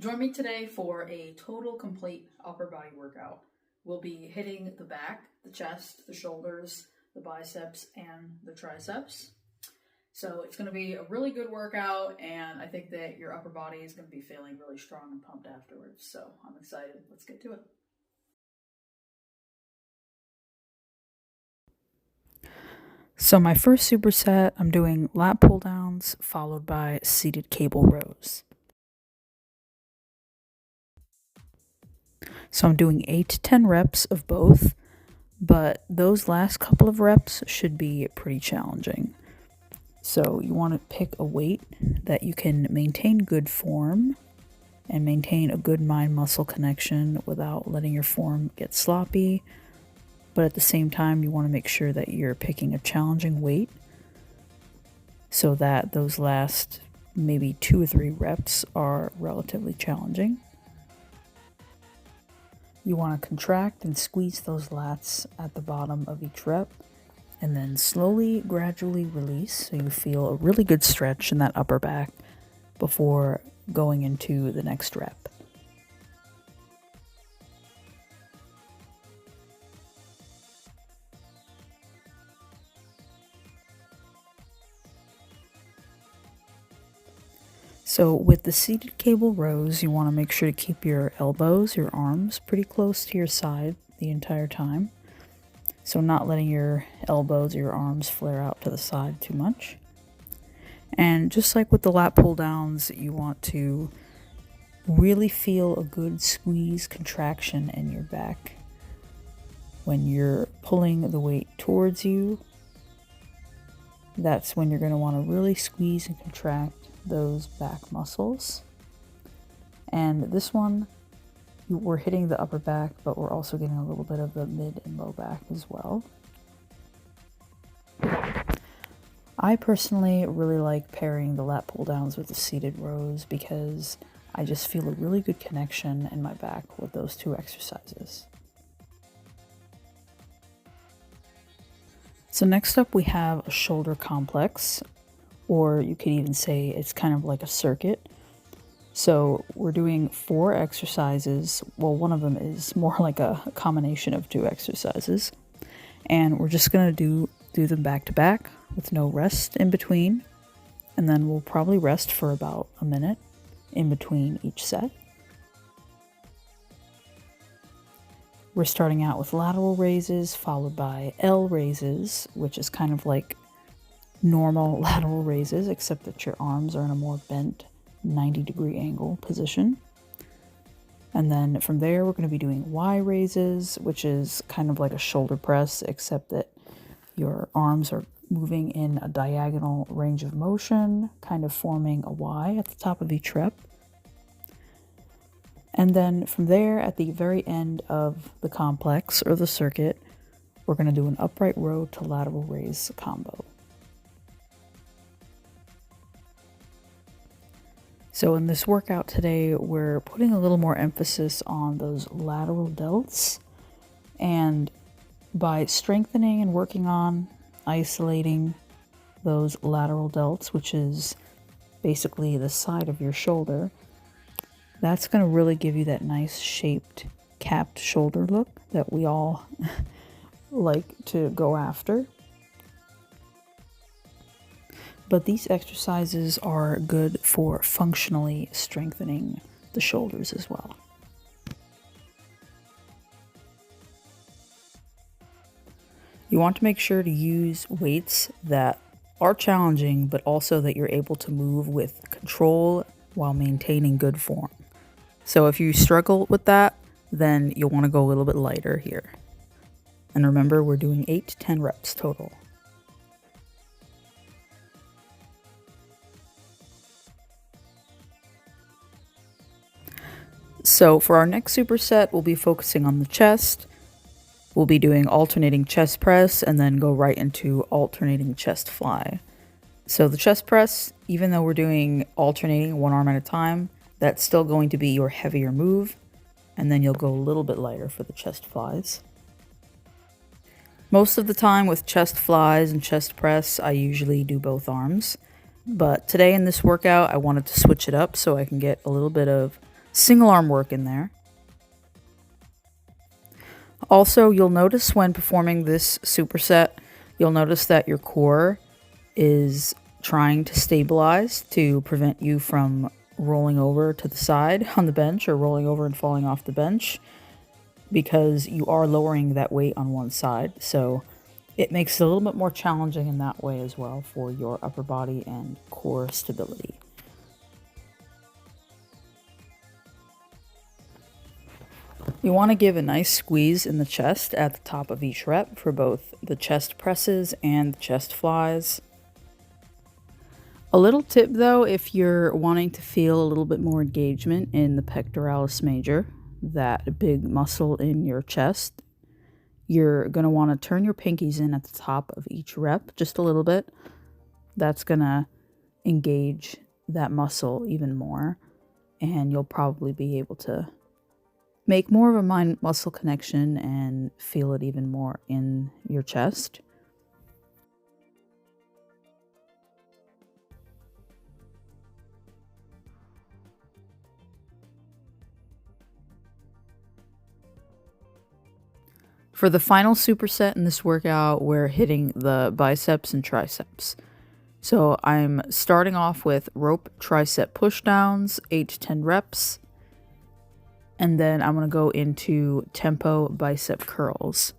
Join me today for a total complete upper body workout. We'll be hitting the back, the chest, the shoulders, the biceps, and the triceps. So it's going to be a really good workout, and I think that your upper body is going to be feeling really strong and pumped afterwards. So I'm excited. Let's get to it. So my first superset, I'm doing lat pull downs followed by seated cable rows. So I'm doing 8 to 10 reps of both, but those last couple of reps should be pretty challenging. So you want to pick a weight that you can maintain good form and maintain a good mind-muscle connection without letting your form get sloppy. But at the same time, you want to make sure that you're picking a challenging weight so that those last maybe 2 or 3 reps are relatively challenging. You want to contract and squeeze those lats at the bottom of each rep, and then slowly, gradually release so you feel a really good stretch in that upper back before going into the next rep. So with the seated cable rows, you want to make sure to keep your elbows, your arms pretty close to your side the entire time. So not letting your elbows or your arms flare out to the side too much. And just like with the lat pull downs, you want to really feel a good squeeze contraction in your back when you're pulling the weight towards you. That's when you're going to want to really squeeze and contract those back muscles. And this one, we're hitting the upper back, but we're also getting a little bit of the mid and low back as well. I personally really like pairing the lat pull downs with the seated rows because I just feel a really good connection in my back with those 2 exercises. So next up we have a shoulder complex, or you could even say it's kind of like a circuit. So we're doing 4 exercises. Well, one of them is more like a combination of 2 exercises. And we're just going to do them back to back with no rest in between. And then we'll probably rest for about a minute in between each set. We're starting out with lateral raises followed by L raises, which is kind of like normal lateral raises, except that your arms are in a more bent 90-degree angle position. And then from there, we're going to be doing Y raises, which is kind of like a shoulder press, except that your arms are moving in a diagonal range of motion, kind of forming a Y at the top of each rep. And then from there, at the very end of the complex or the circuit, we're going to do an upright row to lateral raise combo. So in this workout today, we're putting a little more emphasis on those lateral delts, and by strengthening and working on isolating those lateral delts, which is basically the side of your shoulder, that's going to really give you that nice shaped capped shoulder look that we all like to go after. But these exercises are good for functionally strengthening the shoulders as well. You want to make sure to use weights that are challenging, but also that you're able to move with control while maintaining good form. So if you struggle with that, then you'll want to go a little bit lighter here. And remember, we're doing 8 to 10 reps total. So for our next superset, we'll be focusing on the chest. We'll be doing alternating chest press and then go right into alternating chest fly. So the chest press, even though we're doing alternating one arm at a time, that's still going to be your heavier move. And then you'll go a little bit lighter for the chest flies. Most of the time with chest flies and chest press, I usually do both arms. But today in this workout, I wanted to switch it up so I can get a little bit of single arm work in there. Also, you'll notice when performing this superset, you'll notice that your core is trying to stabilize to prevent you from rolling over to the side on the bench or rolling over and falling off the bench, because you are lowering that weight on one side. So it makes it a little bit more challenging in that way as well for your upper body and core stability. You want to give a nice squeeze in the chest at the top of each rep for both the chest presses and the chest flies. A little tip though, if you're wanting to feel a little bit more engagement in the pectoralis major, that big muscle in your chest, you're going to want to turn your pinkies in at the top of each rep just a little bit. That's going to engage that muscle even more, and you'll probably be able to make more of a mind-muscle connection and feel it even more in your chest. For the final superset in this workout, we're hitting the biceps and triceps. So I'm starting off with rope tricep pushdowns, 8 to 10 reps. And then I'm going to go into tempo bicep curls.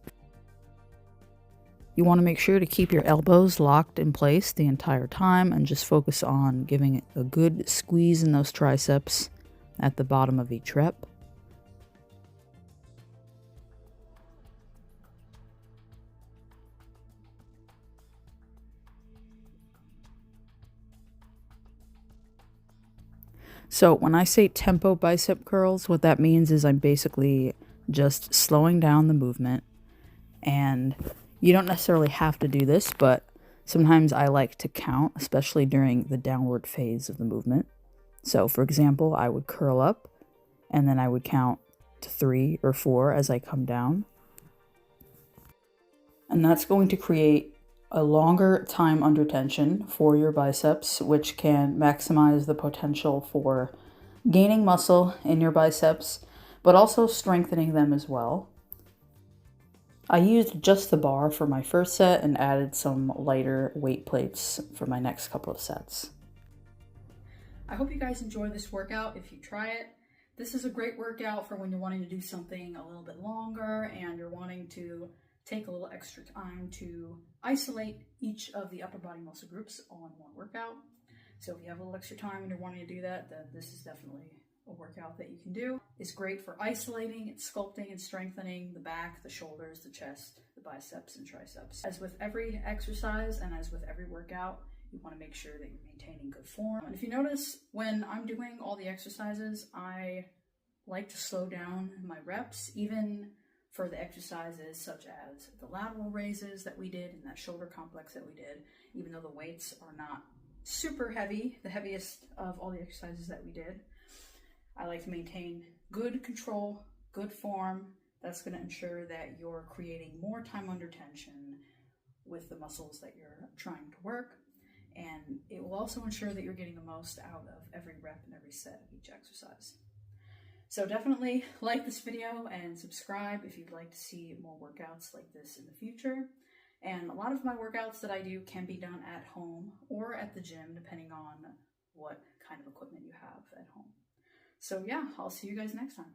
You want to make sure to keep your elbows locked in place the entire time and just focus on giving a good squeeze in those triceps at the bottom of each rep. So when I say tempo bicep curls, what that means is I'm basically just slowing down the movement. And you don't necessarily have to do this, but sometimes I like to count, especially during the downward phase of the movement. So for example, I would curl up and then I would count to 3 or 4 as I come down. And that's going to create a longer time under tension for your biceps, which can maximize the potential for gaining muscle in your biceps, but also strengthening them as well. I used just the bar for my first set and added some lighter weight plates for my next couple of sets. I hope you guys enjoy this workout if you try it. This is a great workout for when you're wanting to do something a little bit longer and you're wanting to take a little extra time to isolate each of the upper body muscle groups on one workout. So if you have a little extra time and you're wanting to do that, then this is definitely a workout that you can do. It's great for isolating, and sculpting, and strengthening the back, the shoulders, the chest, the biceps, and triceps. As with every exercise and as with every workout, you want to make sure that you're maintaining good form. And if you notice, when I'm doing all the exercises, I like to slow down my reps, even for the exercises such as the lateral raises that we did and that shoulder complex that we did, even though the weights are not super heavy, the heaviest of all the exercises that we did. I like to maintain good control, good form. That's going to ensure that you're creating more time under tension with the muscles that you're trying to work. And it will also ensure that you're getting the most out of every rep and every set of each exercise. So definitely like this video and subscribe if you'd like to see more workouts like this in the future. And a lot of my workouts that I do can be done at home or at the gym, depending on what kind of equipment you have at home. So yeah, I'll see you guys next time.